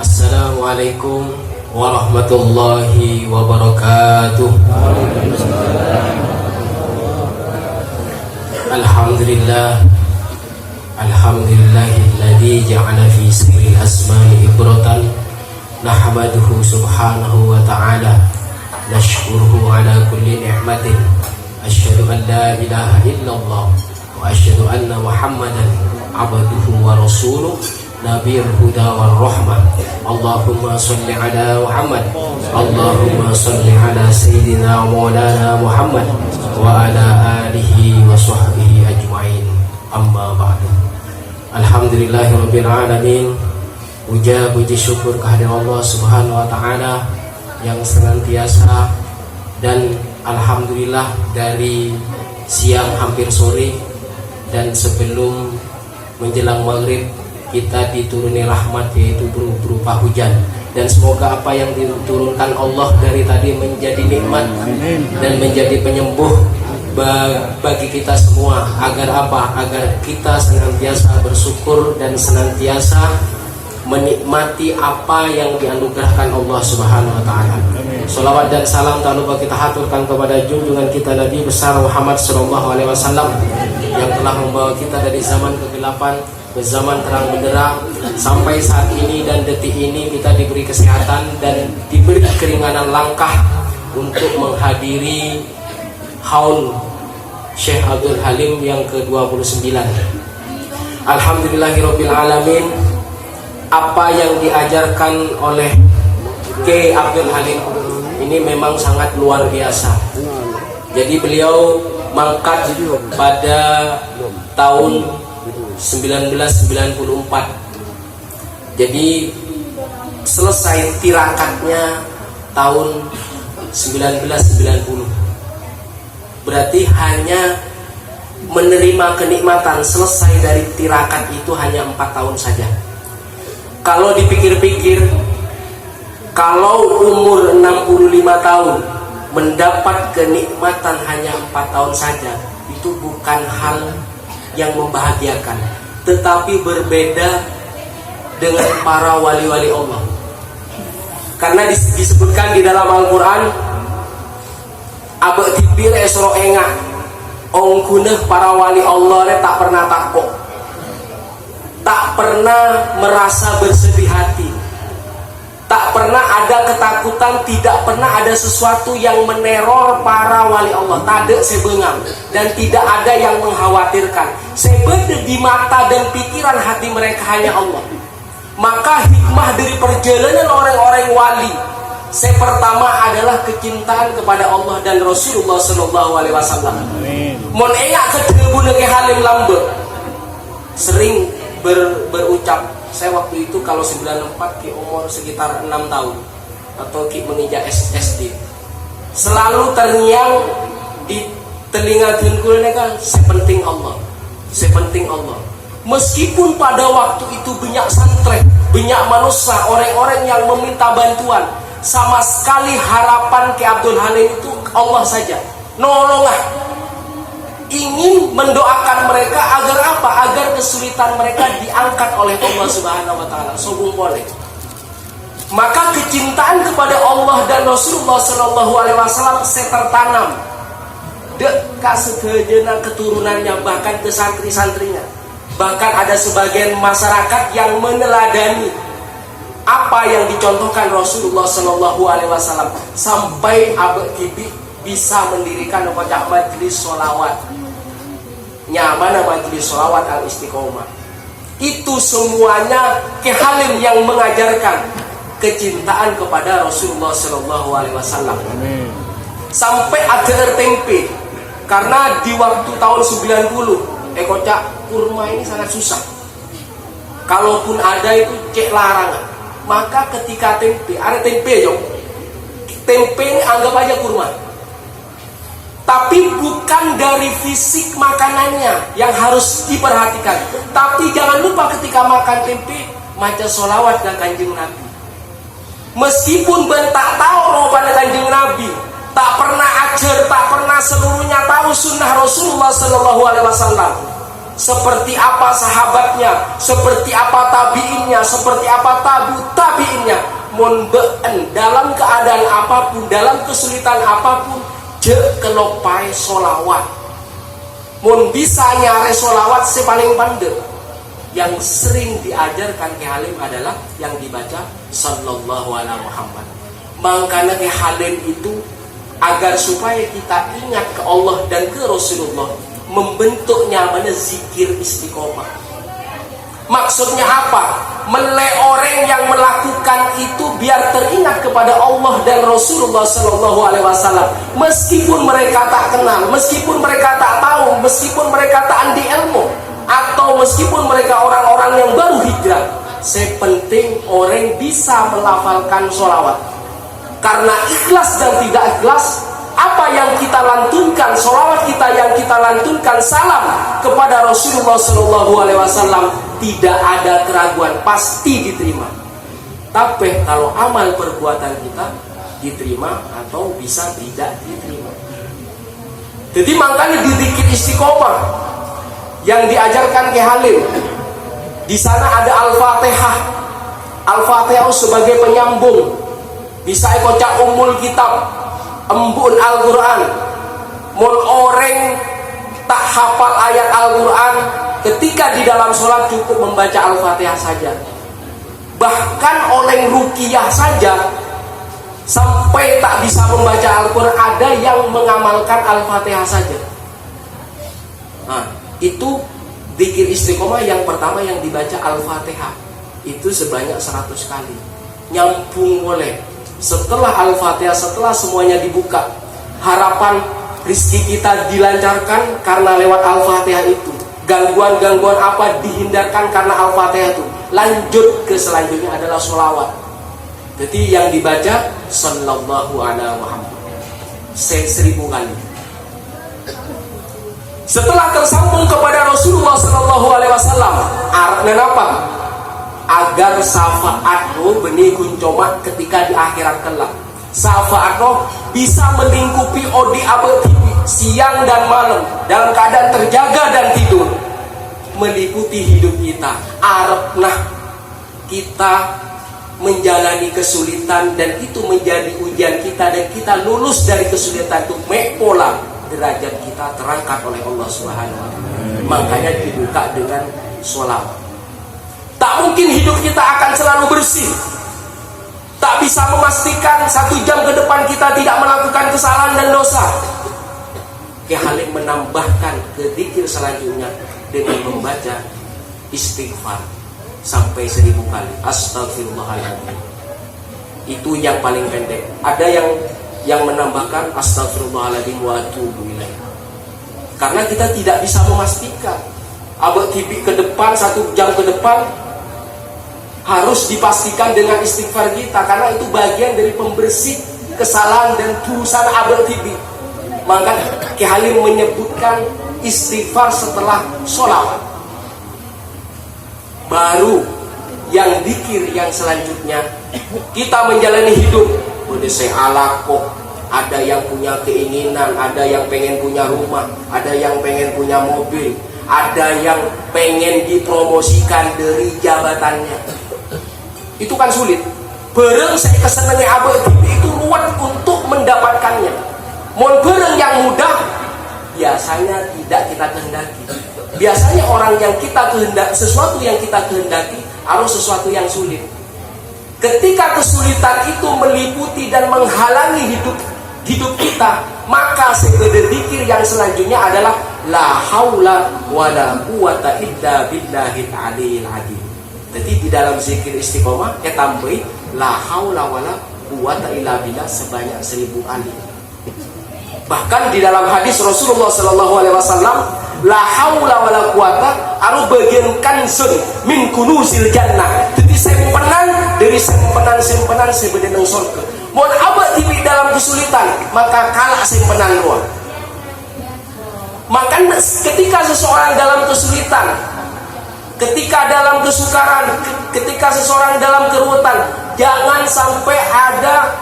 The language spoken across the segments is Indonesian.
Assalamualaikum warahmatullahi wabarakatuh. Alhamdulillah, alhamdulillahilladzi ja'ala fi sirril asma'i ibratan nahmaduhu subhanahu wa ta'ala nashkuruhu ala kulli ni'matin asyhadu an la ilaha illallah wa asyhadu anna muhammadan abduhu wa rasuluh nabiyul huda wal rahmah. Allahumma sholli ala Muhammad, Allahumma sholli ala sayyidina maulana Muhammad wa ala alihi wa sahbihi ajma'in. Amma ba'du. Alhamdulillahirabbil alamin. Puji syukur kehadirat Allah Subhanahu wa taala yang senantiasa, dan alhamdulillah dari siang hampir sore dan sebelum menjelang maghrib kita dituruni rahmat, yaitu berupa hujan, dan semoga apa yang diturunkan Allah dari tadi menjadi nikmat dan menjadi penyembuh bagi kita semua, agar apa? Agar kita senantiasa bersyukur dan senantiasa menikmati apa yang dianugerahkan Allah Subhanahu wa taala. Shalawat dan salam tak lupa kita haturkan kepada junjungan kita Nabi besar Muhammad sallallahu alaihi wasallam yang telah membawa kita dari zaman kegelapan ke zaman terang benderang sampai saat ini, dan detik ini kita diberi kesehatan dan diberi keringanan langkah untuk menghadiri haul Syekh Abdul Halim yang ke-29. Alhamdulillahirabbil alamin. Apa yang diajarkan oleh Kiai Abdul Halim ini memang sangat luar biasa. Jadi beliau mangkat pada tahun 1994. Jadi selesai tirakatnya tahun 1990. Berarti hanya menerima kenikmatan selesai dari tirakat itu hanya 4 tahun saja. Kalau dipikir-pikir, kalau umur 65 tahun mendapat kenikmatan hanya 4 tahun saja, itu bukan hal yang membahagiakan. Tetapi berbeda dengan para wali-wali Allah. Karena disebutkan di dalam Al-Quran, abek tibir esro enga ongkuneh para wali Allah tak pernah takut, tak pernah merasa bersedih hati, tak pernah ada ketakutan, tidak pernah ada sesuatu yang meneror para wali Allah. Tade sebengang, dan tidak ada yang mengkhawatirkan. Sebeda di mata dan pikiran hati mereka hanya Allah. Maka hikmah dari perjalanan orang-orang wali, pertama adalah kecintaan kepada Allah dan Rasulullah Sallallahu Alaihi Wasallam. Mon enggak ketemu dengan Halim Lambe sering berucap, saya waktu itu kalau 94 ki umur sekitar 6 tahun atau ki menginjak SD, selalu terngiang di telinga tunkul kan, sepenting Allah, sepenting Allah. Meskipun pada waktu itu banyak santri, banyak manusia, orang-orang yang meminta bantuan, sama sekali harapan ke Abdul Halim itu Allah saja, nolonglah. Ingin mendoakan mereka agar apa? Agar kesulitan mereka diangkat oleh Allah Subhanahu wa taala. Sobung boleh. Maka kecintaan kepada Allah dan Rasulullah Sallallahu alaihi wasallam tertanam dekat segenap keturunannya, bahkan ke santri-santrinya. Bahkan ada sebagian masyarakat yang meneladani apa yang dicontohkan Rasulullah Sallallahu alaihi wasallam, sampai Abek Kibi bisa mendirikan majelis sholawat. Nyamana majelis sholawat al-istiqomah. Itu semuanya Ki Halim yang mengajarkan kecintaan kepada Rasulullah Sallallahu alaihi wasallam. Sampai ada tempe, karena di waktu tahun 90 kocak kurma ini sangat susah. Kalaupun ada itu cek larangan. Maka ketika tempe, ada tempe yo, tempe ini anggap aja kurma. Tapi bukan dari fisik makanannya yang harus diperhatikan. Tapi jangan lupa ketika makan tempe, maca sholawat dan kanjeng Nabi. Meskipun bentak tahu pada kanjeng Nabi, tak pernah ajar, tak pernah seluruhnya tahu sunnah Rasulullah Sallallahu alaihi wasallam. seperti apa sahabatnya, seperti apa tabiinnya, seperti apa tabiinnya. Mun been dalam keadaan apapun, dalam kesulitan apapun, je kelopai solawat. Mun bisa nyare solawat paling pandai. Yang sering diajarkan Ki Halim adalah yang dibaca sallallahu alaihi Muhammad. Makanya Ki Halim itu agar supaya kita ingat ke Allah dan ke Rasulullah, membentuk nyamannya zikir istiqomah. Maksudnya apa? Orang yang melakukan itu biar teringat kepada Allah dan Rasulullah Sallallahu Alaihi Wasallam, meskipun mereka tak kenal, meskipun mereka tak tahu, meskipun mereka tak andi ilmu, atau meskipun mereka orang-orang yang baru hijrah. Sepenting orang bisa melafalkan sholawat. Karena ikhlas dan tidak ikhlas, apa yang kita lantunkan, sholawat kita yang kita lantunkan, salam kepada Rasulullah Sallallahu Alaihi Wasallam, tidak ada keraguan, pasti diterima. Tapi kalau amal perbuatan kita diterima atau bisa tidak diterima. Jadi makanya di zikir istiqomah yang diajarkan Ki Halim, di sana ada Al-Fatihah. Al-Fatihah sebagai penyambung. Bisa kocak umul kitab, embun Al-Quran. Mul orang tak hafal ayat Al-Quran, ketika di dalam sholat cukup membaca Al-Fatihah saja. Bahkan oleh ruqyah saja sampai tak bisa membaca Al-Quran, ada yang mengamalkan Al-Fatihah saja. Nah, itu zikir istiqomah yang pertama yang dibaca Al-Fatihah. Itu sebanyak 100 kali. Nyambung oleh setelah Al-Fatihah, setelah semuanya dibuka, harapan rizki kita dilancarkan karena lewat Al-Fatihah itu. Gangguan-gangguan apa dihindarkan karena Al-Fatihah itu. Lanjut ke selanjutnya adalah sholawat. Jadi yang dibaca sallallahu alaihi Muhammad 1000 kali. Setelah tersambung kepada Rasulullah Sallallahu Alaihi Wasallam, artinya apa? Agar syafaatmu benih kuncomat ketika di akhirat kelak. Syafaatmu bisa melingkupi odi abadi siang dan malam dalam keadaan terjaga dan tidur, meliputi hidup kita. Arepnah kita menjalani kesulitan dan itu menjadi ujian kita, dan kita lulus dari kesulitan itu pola derajat kita terangkat oleh Allah Subhanahu wa taala. Makanya dibuka dengan sholawat. Tak mungkin hidup kita akan selalu bersih. Tak bisa memastikan 1 jam ke depan kita tidak melakukan kesalahan dan dosa. Ki Halim menambahkan ke zikir selanjutnya dengan membaca istighfar sampai 1000 kali. Astagfirullahaladzim. Itu yang paling pendek. Ada yang menambahkan astagfirullahaladzim wa atubu ilaih. Karena kita tidak bisa memastikan abad tibi ke depan, 1 jam ke depan, harus dipastikan dengan istighfar kita, karena itu bagian dari pembersih kesalahan dan dosa abad tibi. Maka Ki Halim menyebutkan istighfar setelah sholawat. Baru yang zikir yang selanjutnya, kita menjalani hidup. Boleh saya alako, ada yang punya keinginan, ada yang pengen punya rumah, ada yang pengen punya mobil, ada yang pengen dipromosikan dari jabatannya. Itu kan sulit. Bareng saya kesenangan abad itu ruwet untuk mendapatkannya. Mau bareng yang mudah biasanya tidak kita kehendaki. Biasanya orang yang kita kehendaki, sesuatu yang kita kehendaki harus sesuatu yang sulit. Ketika kesulitan itu meliputi dan menghalangi hidup kita, maka segede zikir yang selanjutnya adalah la haula wala quwata illa billahil aliyil azim. Jadi di dalam zikir istiqomah kita tambahi la haula wala quwata illa billah sebanyak 1000 kali. Bahkan di dalam hadis Rasulullah Sallallahu Alaihi Wasallam, la haula wala quwata aru bagian kansun min kunuzil jannah. Jadi simpenan dari simpenan sebenarnya surga. Mohon abad tibi dalam kesulitan, maka kalah simpenan luar. Maka ketika seseorang dalam kesulitan, ketika dalam kesukaran, ketika seseorang dalam keruwetan, jangan sampai ada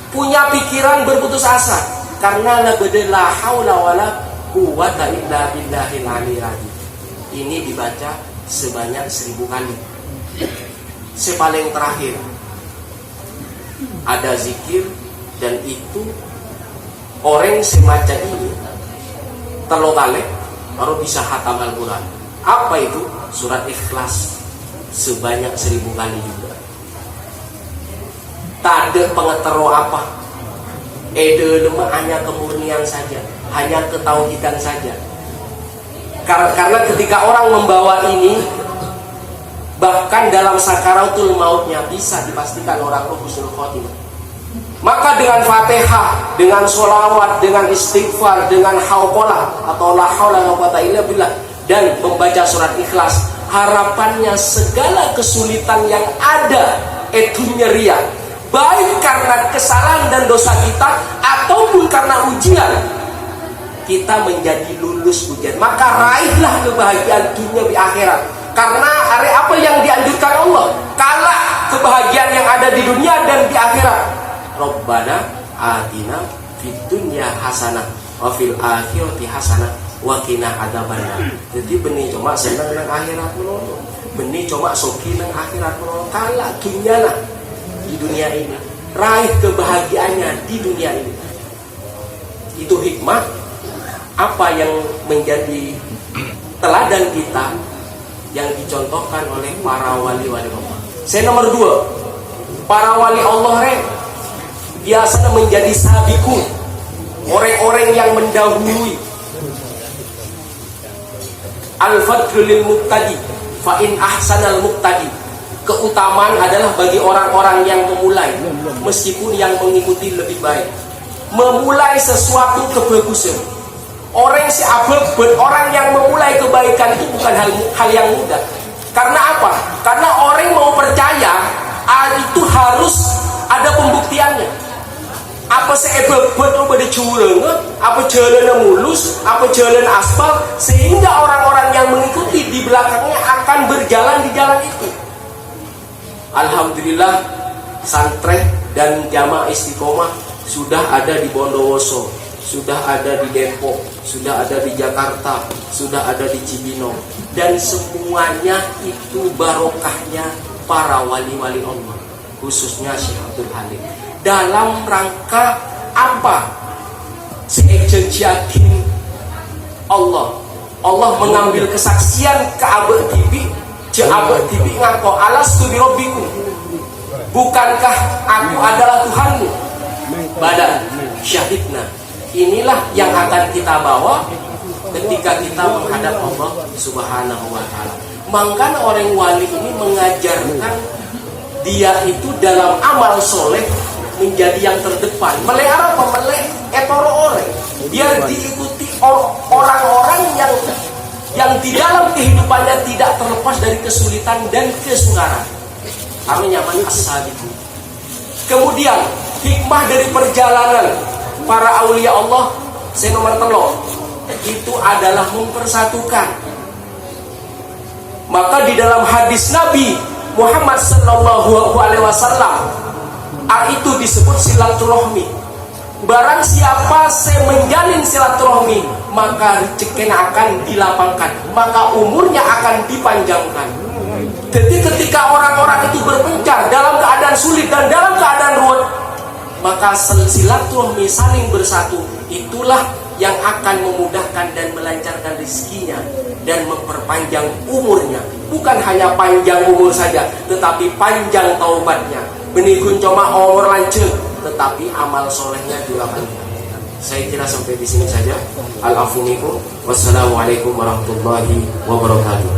punya pikiran berputus asa. Karena la haula wala quwata illa billahil aliyil azim. ini dibaca sebanyak 1000 kali. Sepaling terakhir ada zikir, dan itu orang semacam ini terlalu kali baru bisa khatam Al-Quran. Apa itu? Surat Ikhlas sebanyak 1000 kali juga. Tak ada pengetero apa, hanya kemurnian saja, hanya ketauhidan saja. Karena ketika orang membawa ini, bahkan dalam sakaratul mautnya bisa dipastikan orang husnul khotimah. Maka dengan Fatihah, dengan sholawat, dengan istighfar, dengan hauqalah atau la haula wala quwwata illa billah, dan membaca surat Ikhlas, harapannya segala kesulitan yang ada itu nyeria, baik karena kesalahan dan dosa kita ataupun karena ujian, kita menjadi lulus ujian. Maka raihlah kebahagiaan dunia di akhirat. Karena hari apa yang dianjurkan Allah? Kalah kebahagiaan yang ada di dunia dan di akhirat. Rabbana atina fid dunya hasanah wa fil akhirati hasanah wa qina adzabannar. Jadi benih cuma senang nang akhirat menolong. Benih cuma soki nang akhirat menolong. Kalah dunia lah di dunia ini. Raih kebahagiaannya di dunia ini. Itu hikmah apa yang menjadi teladan kita yang dicontohkan oleh para wali-wali Allah. Saya nomor 2, para wali Allah biasa menjadi sabiqun, orang-orang yang mendahului. Al-fadlul lil muqtadi fa in ahsanal muqtadi. Keutamaan adalah bagi orang-orang yang memulai, meskipun yang mengikuti lebih baik. Memulai sesuatu kebagusan. Orang si abad, orang yang memulai kebaikan itu bukan hal yang mudah. Karena apa? Karena orang mau percaya itu harus ada pembuktiannya. Apa seebet lo pada curang, apa jalan mulus, apa jalan aspal, sehingga orang-orang yang mengikuti di belakangnya akan berjalan di jalan itu. Alhamdulillah, santri dan jamaah istiqomah sudah ada di Bondowoso, sudah ada di Depok, sudah ada di Jakarta, sudah ada di Cibinong, dan semuanya itu barokahnya para wali-wali Allah, khususnya Syekh Abdul Halim. Dalam rangka apa? Seejenjakin Allah mengambil kesaksian ke Abad Tibi, je Abad Tibi ngako alastu bi rabbikum, bukankah aku adalah Tuhanmu? Badan syahidna. Inilah yang akan kita bawa ketika kita menghadap Allah Subhanahu wa ta'ala. Maka orang wali ini mengajarkan dia itu dalam amal soleh menjadi yang terdepan. Melihara apa? Etoro orang. Biar diikuti orang-orang yang di dalam kehidupannya tidak terlepas dari kesulitan dan kesukaran. Kami nyaman as-sabiqun. Kemudian hikmah dari perjalanan para aulia Allah, saya nomor 3, itu adalah mempersatukan. Maka di dalam hadis Nabi Muhammad sallallahu alaihi wasallam itu disebut silaturahmi. Barang siapa saya menjalin silaturahmi, maka rezekinya akan dilapangkan, maka umurnya akan dipanjangkan. Jadi ketika orang-orang itu berpencar dalam keadaan sulit dan dalam keadaan ruwet, maka silaturahmi saling bersatu itulah yang akan memudahkan dan melancarkan rezekinya dan memperpanjang umurnya. Bukan hanya panjang umur saja, tetapi panjang taubatnya. Benikun cuma umur lanjut, tetapi amal solehnya juga panjang. Saya kira sampai di sini saja. Al-afu minkum. Wassalamualaikum warahmatullahi wabarakatuh.